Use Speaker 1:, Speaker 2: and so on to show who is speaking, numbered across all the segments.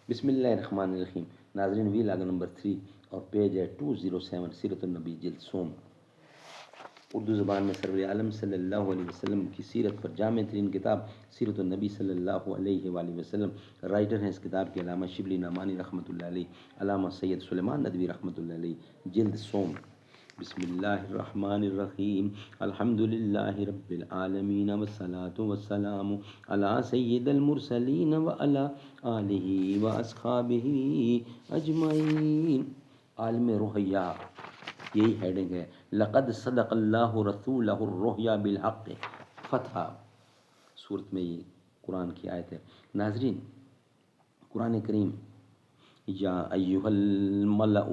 Speaker 1: بسم اللہ الرحمن الرحیم۔ ناظرین، وی لاگ نمبر 3 اور پیج ہے 207، سیرت النبی جلد سوم۔ اردو زبان میں سرور عالم صلی اللہ علیہ وسلم کی سیرت پر جامع ترین کتاب سیرت النبی صلی اللہ علیہ وآلہ وسلم۔ رائٹر ہیں اس کتاب کے علامہ شبلی نعمانی رحمۃ اللہ علیہ، علامہ سید سلیمان ندوی رحمۃ اللہ علیہ، جلد سوم۔ بسم اللہ الرحمن الرحیم، الحمد للہ رب العالمین والصلاة والسلام علی سید المرسلین وعلی آلہ واصحابہ اجمعین۔ عالم روحیہ، یہی ہیڈنگ ہے۔ لقد صدق اللہ رسولہ الرؤیا بالحق، فتح صورت میں یہ قرآن کی آیت ہے۔ ناظرین، قرآن کریم یا ایہا الملأ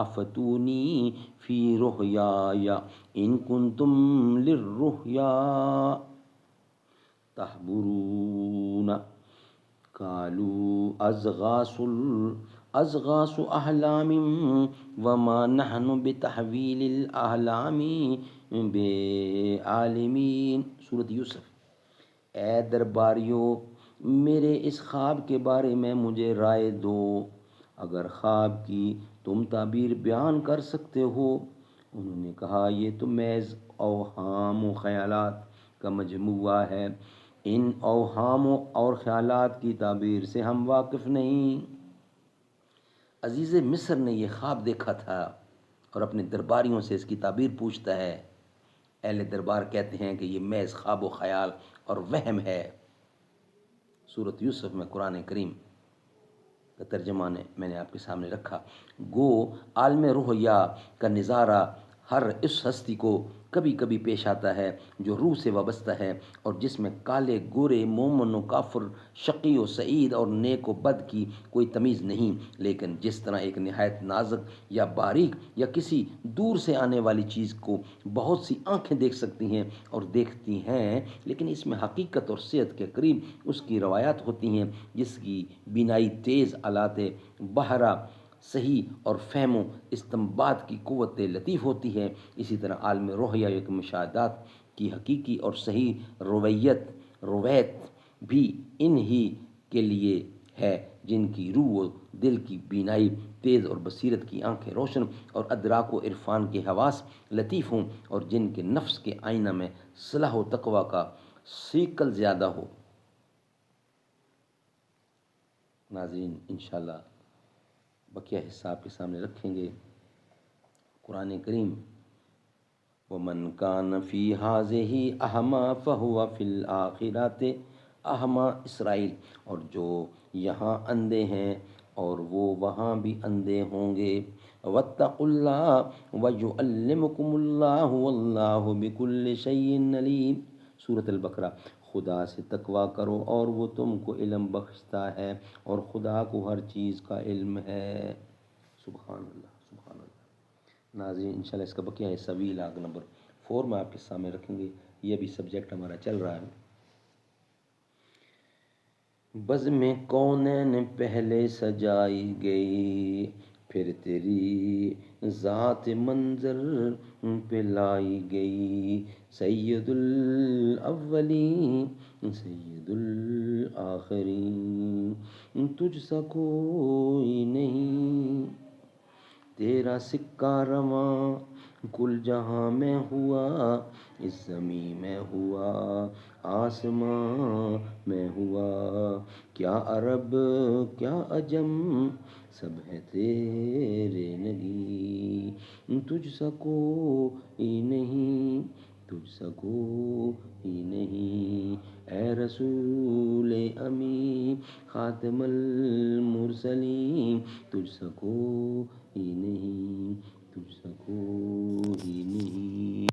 Speaker 1: افتونی فی رؤیای ان کنتم للرؤیا تحبرون قالوا اضغاث احلام وما نحن بتحویل الاحلام بعالمین، سورۃ یوسف۔ اے درباریوں، میرے اس خواب کے بارے میں مجھے رائے دو، اگر خواب کی تم تعبیر بیان کر سکتے ہو۔ انہوں نے کہا، یہ تو محض اوہام و خیالات کا مجموعہ ہے، ان اوہام اور خیالات کی تعبیر سے ہم واقف نہیں۔ عزیز مصر نے یہ خواب دیکھا تھا اور اپنے درباریوں سے اس کی تعبیر پوچھتا ہے۔ اہل دربار کہتے ہیں کہ یہ محض خواب و خیال اور وہم ہے۔ سورۃ یوسف میں قرآن کریم کا ترجمہ میں نے آپ کے سامنے رکھا۔ گو عالم روحیہ کا نظارہ ہر اس ہستی کو کبھی کبھی پیش آتا ہے جو روح سے وابستہ ہے اور جس میں کالے گورے، مومن و کافر، شقی و سعید اور نیک و بد کی کوئی تمیز نہیں، لیکن جس طرح ایک نہایت نازک یا باریک یا کسی دور سے آنے والی چیز کو بہت سی آنکھیں دیکھ سکتی ہیں اور دیکھتی ہیں، لیکن اس میں حقیقت اور صحت کے قریب اس کی روایات ہوتی ہیں، جس کی بینائی تیز، آلات بہرہ صحیح اور فہم و استنباط کی قوت لطیف ہوتی ہے، اسی طرح عالم روحیہ ایک مشاہدات کی حقیقی اور صحیح رویت بھی ان ہی کے لیے ہے جن کی روح و دل کی بینائی تیز اور بصیرت کی آنکھیں روشن اور ادراک و عرفان کے حواس لطیف ہوں، اور جن کے نفس کے آئینہ میں صلاح و تقوی کا سیکل زیادہ ہو۔ ناظرین، انشاءاللہ بقیہ حصہ آپ کے سامنے رکھیں گے۔ قرآن کریم، وَمَنْ كَانَ فِي هَٰذِهِ أَعْمَىٰ فَهُوَ فِي الْآخِرَةِ أَعْمَىٰ، اسرائیل، اور جو یہاں اندھے ہیں اور وہ وہاں بھی اندھے ہوں گے۔ وَاتَّقُوا اللَّهَ وَيُعَلِّمُكُمُ اللَّهُ وَاللَّهُ بِكُلِّ شَيْءٍ عَلِيمٌ، سورۃ البقرہ۔ خدا سے تقویٰ کرو اور وہ تم کو علم بخشتا ہے، اور خدا کو ہر چیز کا علم ہے۔ سبحان اللہ، سبحان اللہ۔ ناظرین، انشاءاللہ اس کا بقیہ حصہ وی لاگ نمبر 4 میں آپ کے سامنے رکھیں گے۔ یہ بھی سبجیکٹ ہمارا چل رہا ہے۔ بزم کونین پہلے سجائی گئی، پھر تیری ذات منظر پہ لائی گئی، سید الاولین سید الآخرین، تجھ سا کوئی نہیں، تیرا سکہ رواں کل جہاں میں ہوا، اس زمیں میں ہوا، آسماں میں ہوا، کیا عرب کیا عجم سب ہے تیرے نبی، تجھ سا کوئی نہیں، تجھ سا کوئی نہیں، اے رسول امی خاتم المرسلین، تجھ سا کوئی نہیں، تجھ سا کوئی نہیں۔